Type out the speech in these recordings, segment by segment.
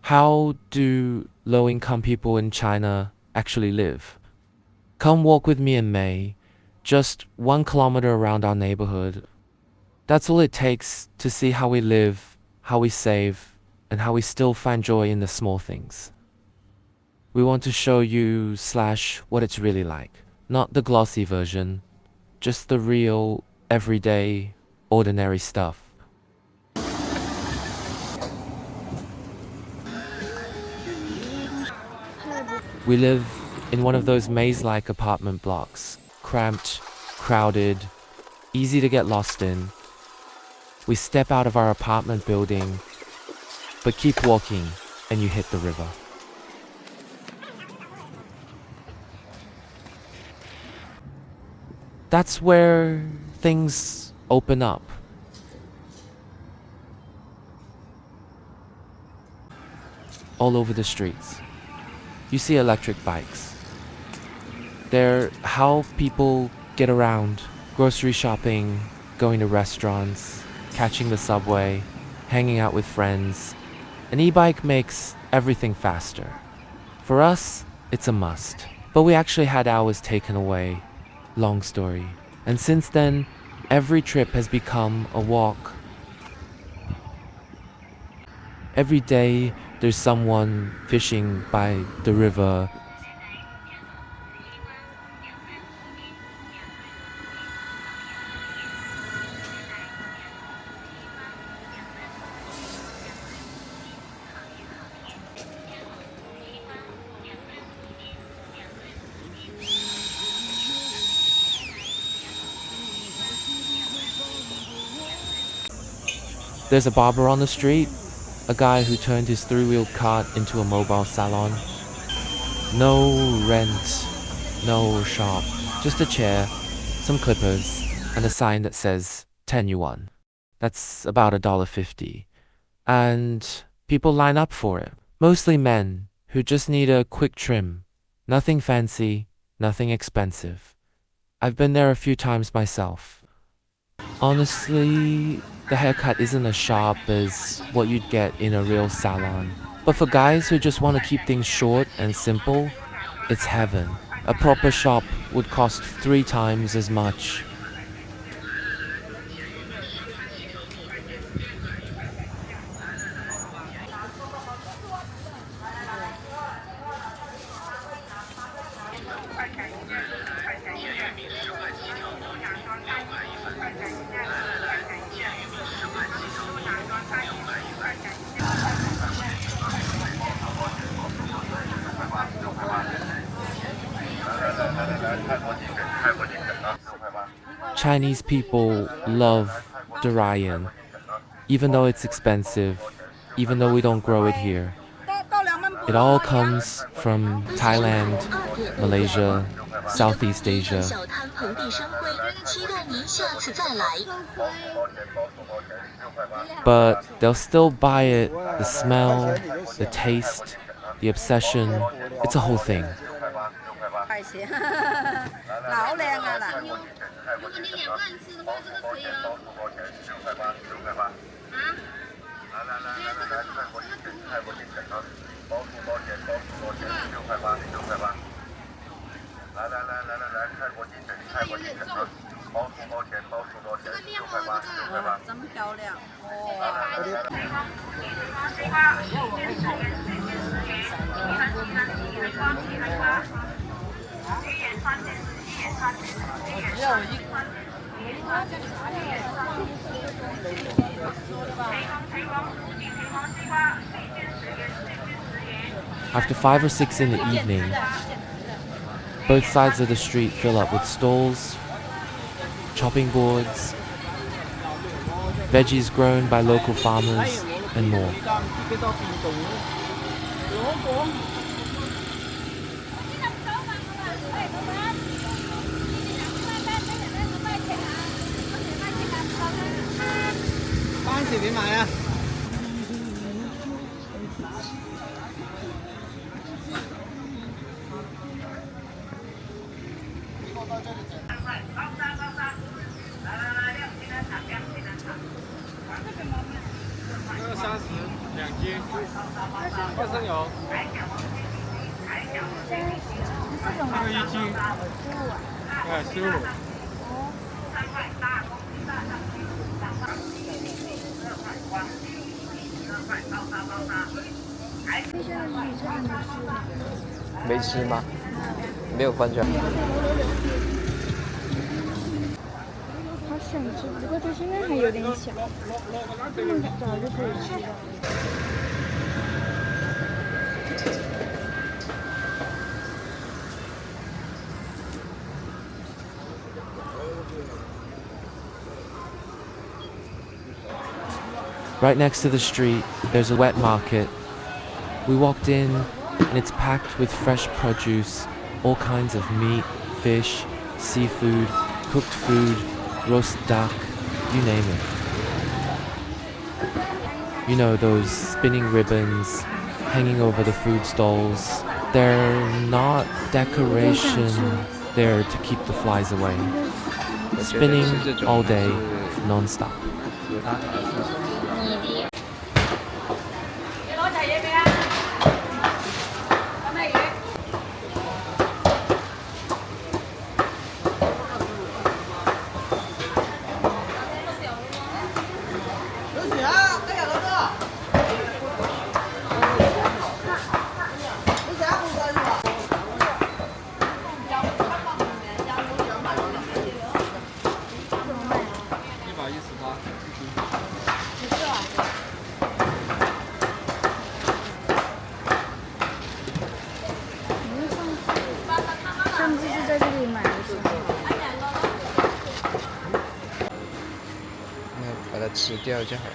How do low-income people in China actually live? Come walk with me in May, just 1 kilometer around our neighborhood. That's all it takes to see how we live, how we save, and how we still find joy in the small things. We want to show you / what it's really like. Not the glossy version, just the real, everyday, ordinary stuff. We live in one of those maze-like apartment blocks, cramped, crowded, easy to get lost in. We step out of our apartment building, but keep walking and you hit the river. That's where things open up. All over the streets, you see electric bikes. They're how people get around, grocery shopping, going to restaurants, catching the subway, hanging out with friends. An e-bike makes everything faster. For us, it's a must. But we actually had ours taken away. Long story. And since then, every trip has become a walk. Every day, there's someone fishing by the river. There's a barber on the street, a guy who turned his three-wheeled cart into a mobile salon. No rent, no shop, just a chair, some clippers, and a sign that says 10 yuan. That's about $1.50. And people line up for it. Mostly men who just need a quick trim. Nothing fancy, nothing expensive. I've been there a few times myself. Honestly, the haircut isn't as sharp as what you'd get in a real salon. But for guys who just want to keep things short and simple, it's heaven. A proper shop would cost 3 times as much. Chinese people love durian, even though it's expensive, even though we don't grow it here. It all comes from Thailand, Malaysia, Southeast Asia. But they'll still buy it. The smell, the taste, the obsession, it's a whole thing. After 5 or 6 in the evening, both sides of the street fill up with stalls, chopping boards, veggies grown by local farmers, and more. 花生油，这个一斤15啊。15。哦。那现在你这还没吃吗？没吃吗？没有放出来。好想吃，不过它现在还有点小，这么早就可以吃了。Right next to the street, there's a wet market. We walked in, and it's packed with fresh produce, all kinds of meat, fish, seafood, cooked food, roast duck, you name it. You know, those spinning ribbons hanging over the food stalls. They're not decoration, they're to keep the flies away. Spinning all day, non-stop.把它吃掉就好了。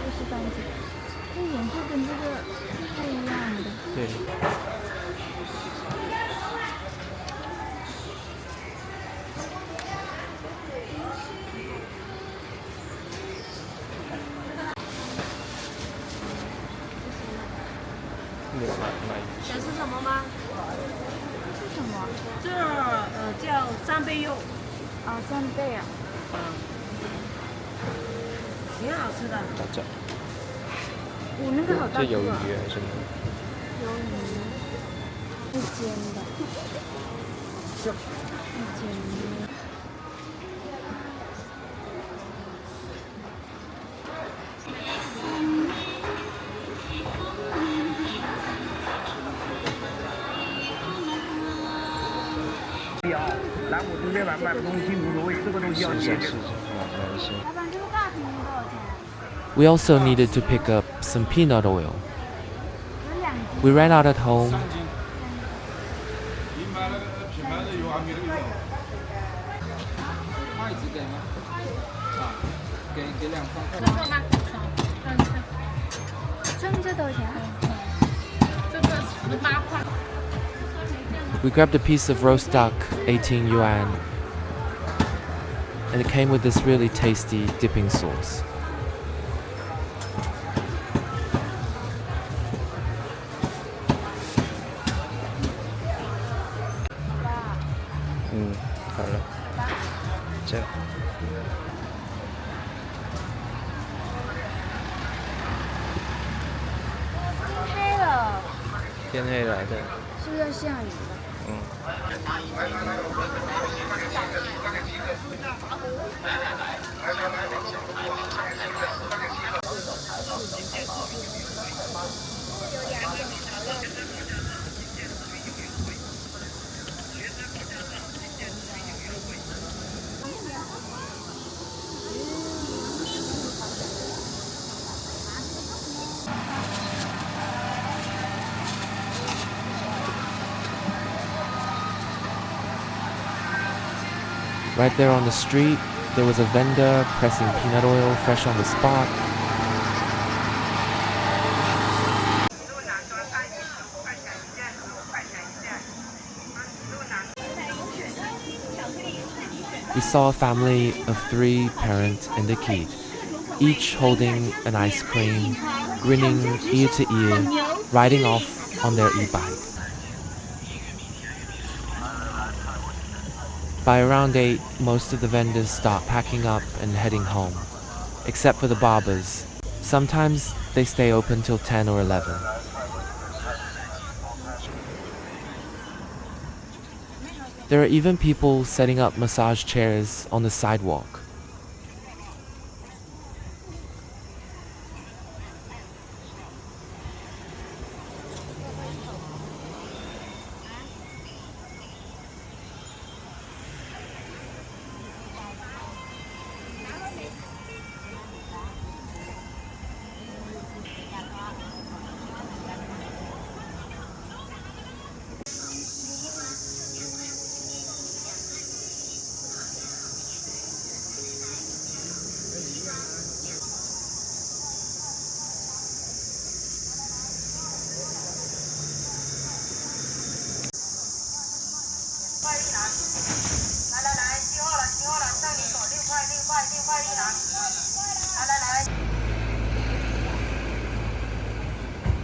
这是番茄，这颜色跟这个不一样的。对。想吃什么吗？是什么？这叫三杯肉，啊，扇贝啊。挺好吃的。大脚。我那个好大个啊。这鱿鱼还是什么？鱿鱼，是煎的。是煎的。来我这边买东西无所谓，这个东西要节制。老板，这个大瓶多少钱？ We also needed to pick up some peanut oil. We ran out at home. 你买了品牌的油还没有用。筷子给吗？啊，给2双。这个吗？这多少钱？这个18块。 We grabbed a piece of roast duck, 18 yuan, and it came with this really tasty dipping sauce. Mm, 好了，这。天黑了。天黑来的。是不是要下雨了？嗯。Right there on the street, there was a vendor pressing peanut oil fresh on the spot. We saw a family of 3, parent and a kid. each holding an ice cream, grinning ear to ear, riding off on their e-bike. By around 8, most of the vendors start packing up and heading home, except for the barbers. Sometimes they stay open till 10 or 11. There are even people setting up massage chairs on the sidewalk.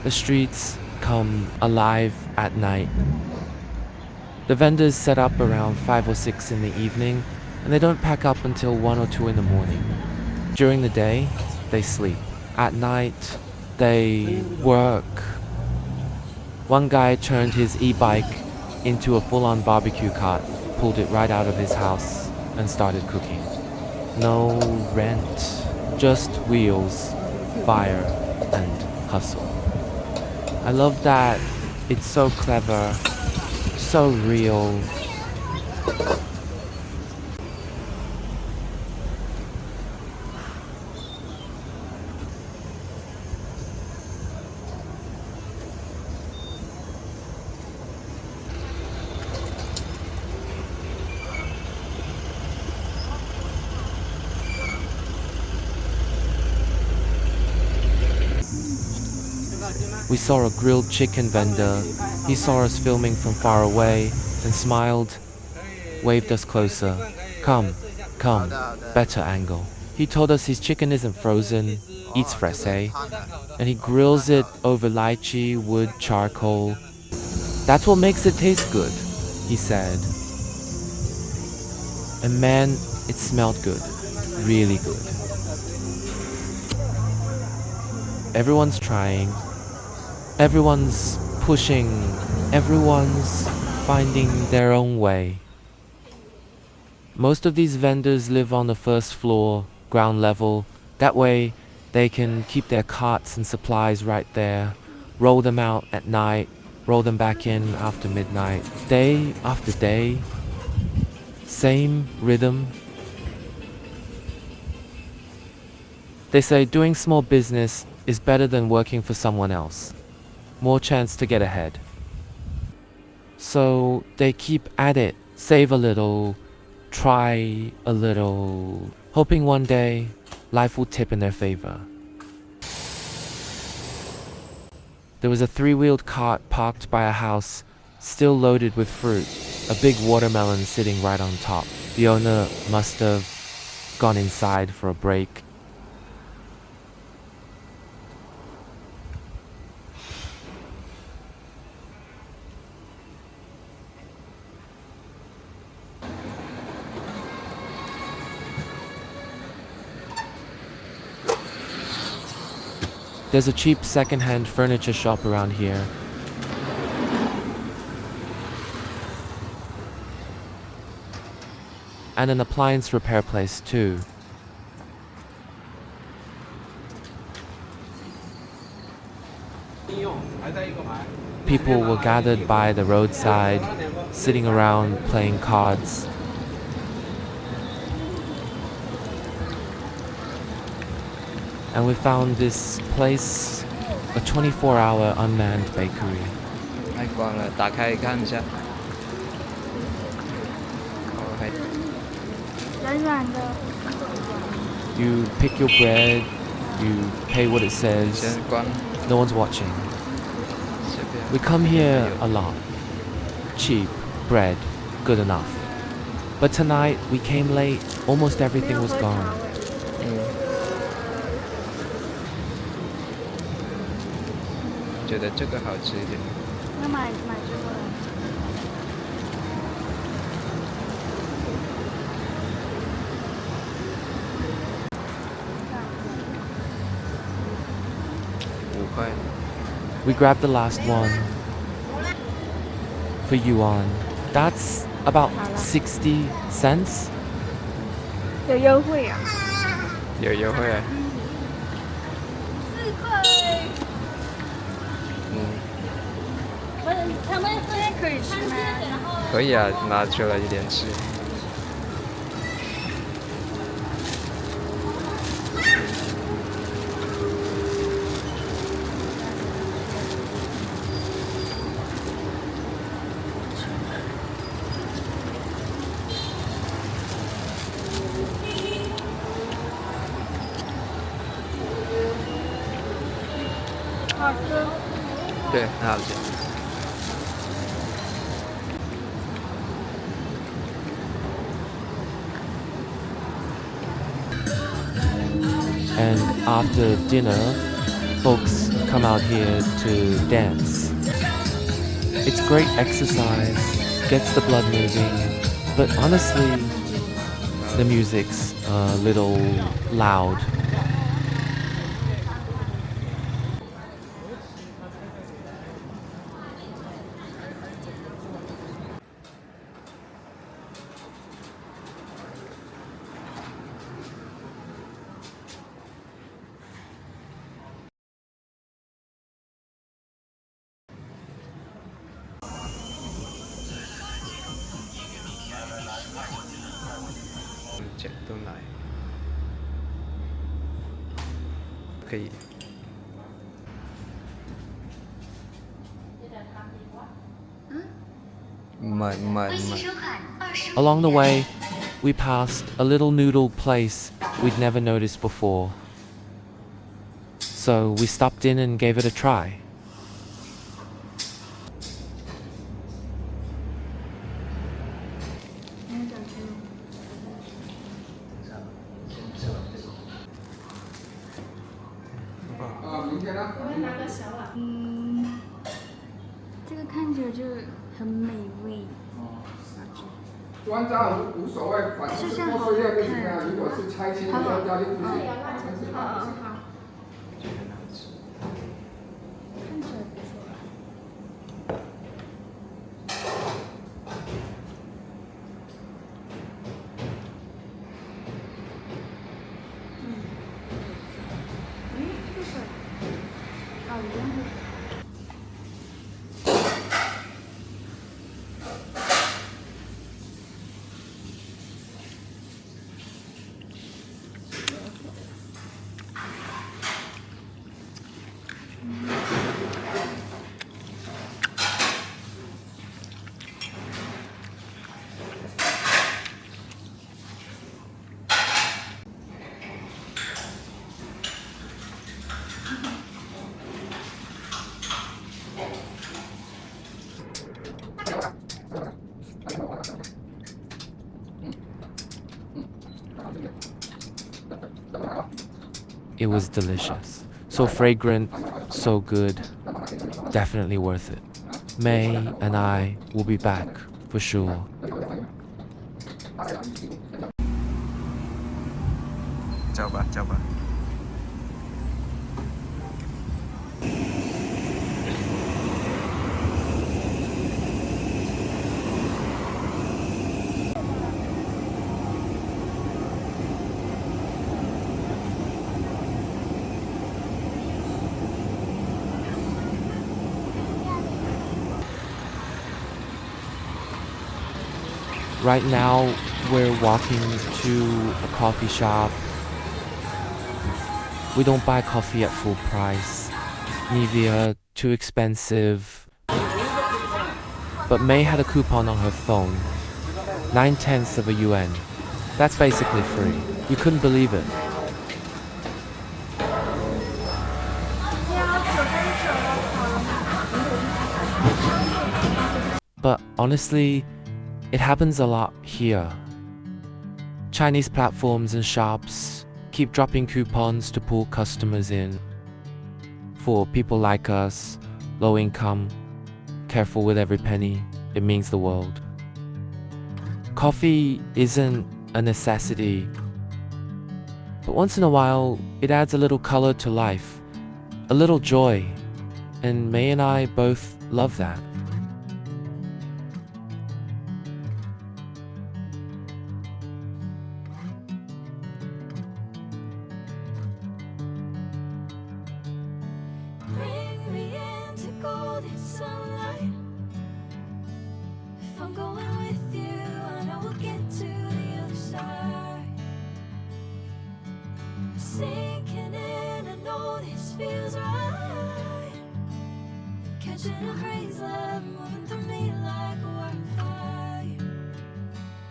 The streets come alive at night. The vendors set up around 5 or 6 in the evening, and they don't pack up until 1 or 2 in the morning. During the day, they sleep. At night, they work. One guy turned his e-bike into a full-on barbecue cart, pulled it right out of his house, and started cooking. No rent, just wheels, fire, and hustle. I love that it's so clever, so real. We saw a grilled chicken vendor. He saw us filming from far away and smiled, waved us closer. Come, come, better angle. He told us his chicken isn't frozen, eats fresh, and he grills it over lychee, wood, charcoal. That's what makes it taste good, he said. And man, it smelled good, really good. Everyone's trying. Everyone's pushing, everyone's finding their own way. Most of these vendors live on the first floor, ground level. That way they can keep their carts and supplies right there, roll them out at night, roll them back in after midnight. Day after day, same rhythm. They say doing small business is better than working for someone else. More chance to get ahead. So they keep at it, save a little, try a little, hoping one day life will tip in their favor. There was a 3-wheeled cart parked by a house, still loaded with fruit, a big watermelon sitting right on top. The owner must have gone inside for a break. There's a cheap second-hand furniture shop around here. And an appliance repair place too. People were gathered by the roadside, sitting around playing cards. And we found this place, a 24-hour unmanned bakery. 太光了，打开看一下。哦，还软软的。 You pick your bread, you pay what it 先 says, 关， no one's watching. 随便。 We come here a lot. Cheap, bread, good enough. But tonight, we came late, almost everything was gone. 嗯，觉得这个好吃一点。那买这个。5块。We grabbed the last one for yuan. That's about 60 cents. 有优惠啊！有优惠啊。4块。不是，他们这边可以吃吗？可以啊，拿出来一点吃。好吃。对，很好吃。And after dinner, folks come out here to dance. It's great exercise, gets the blood moving, but honestly, the music's a little loud.都来，可以。慢。 Along the way, we passed a little noodle place we'd never noticed before. So we stopped in and gave it a try.嗯，这个看起来就很美味。专家无所谓，反正是多睡业就行了。如果是拆迁的专家就不行。好。就很好吃。看起来不错。这个是，一样的。It was delicious. So fragrant, so good. Definitely worth it. May and I will be back for sure. Coba. Right now, we're walking to a coffee shop. We don't buy coffee at full price. Nivea, too expensive. But May had a coupon on her phone. 9/10 of a yuan. That's basically free. We couldn't believe it. But honestly, it happens a lot here. Chinese platforms and shops keep dropping coupons to pull customers in. For people like us low income, careful with every penny, it means the world. Coffee isn't a necessity, but once in a while, it adds a little color to life, a little joy, and May and I both love that. Bring me into golden sunlight. If I'm going with you, I know we'll get to the other side. Sinking in, I know this feels right. Catching a breeze, love moving through me like a wildfire,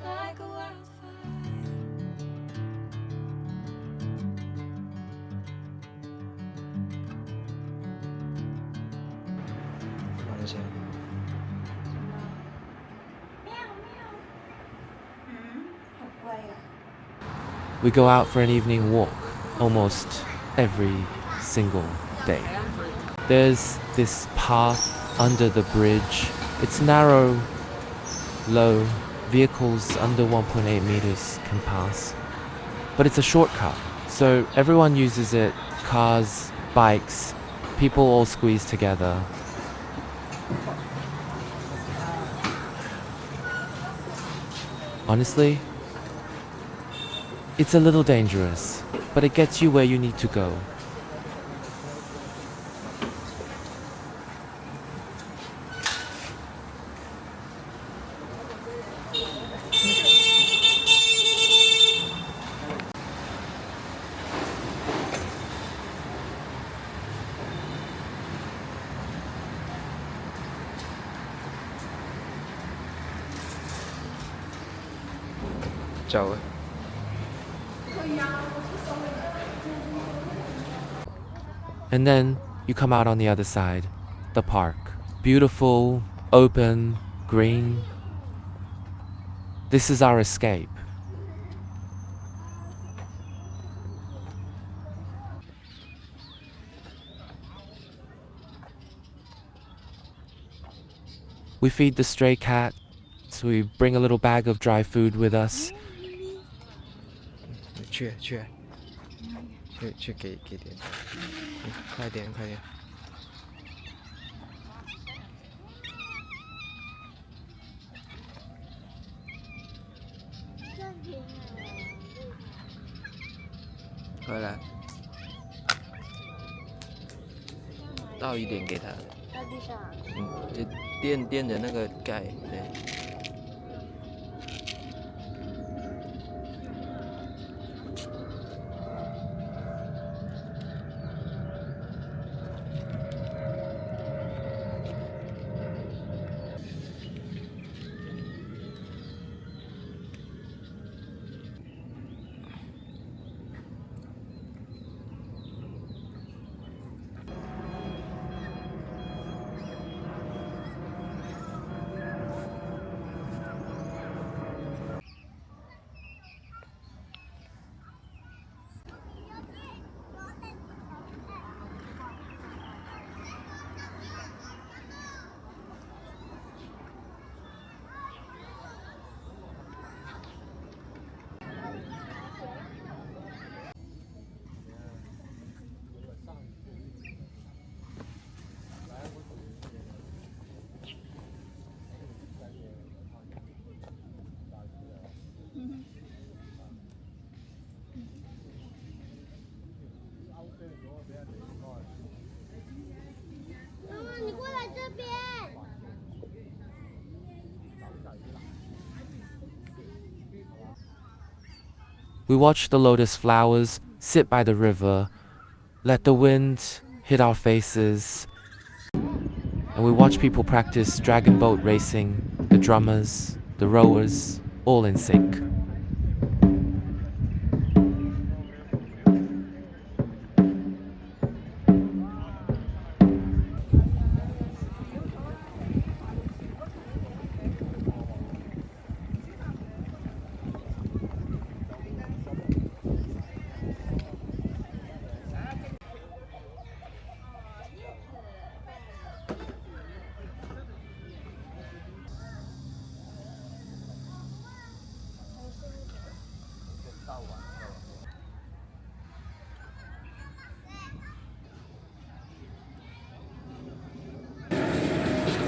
like a wildfire. 放下。 We go out for an evening walk almost every single day. There's this path under the bridge. It's narrow, low, vehicles under 1.8 meters can pass. But it's a shortcut, so everyone uses it, cars, bikes, people all squeeze together. Honestly, it's a little dangerous, but it gets you where you need to go.走啊！ And then you come out on the other side, the park. Beautiful, open, green. This is our escape. We feed the stray cats, we bring a little bag of dry food with us. 去给点，快点。 回来，倒一点给他。到地上。就垫着那个盖，对。We watch the lotus flowers, sit by the river, let the wind hit our faces, and we watch people practice dragon boat racing, the drummers, the rowers, all in sync.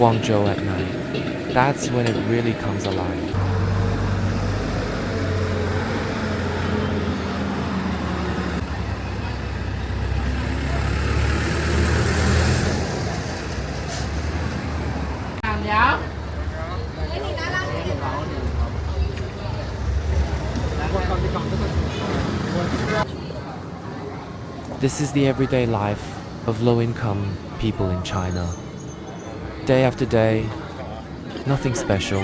Guangzhou at night. That's when it really comes alive. This is the everyday life of low-income people in China. Day after day, nothing special.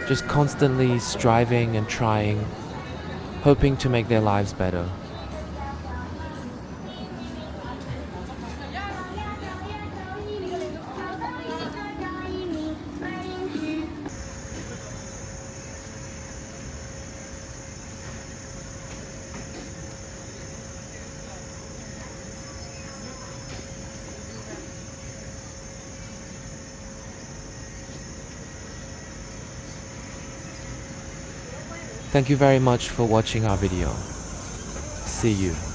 Just constantly striving and trying, hoping to make their lives better. Thank you very much for watching our video. See you.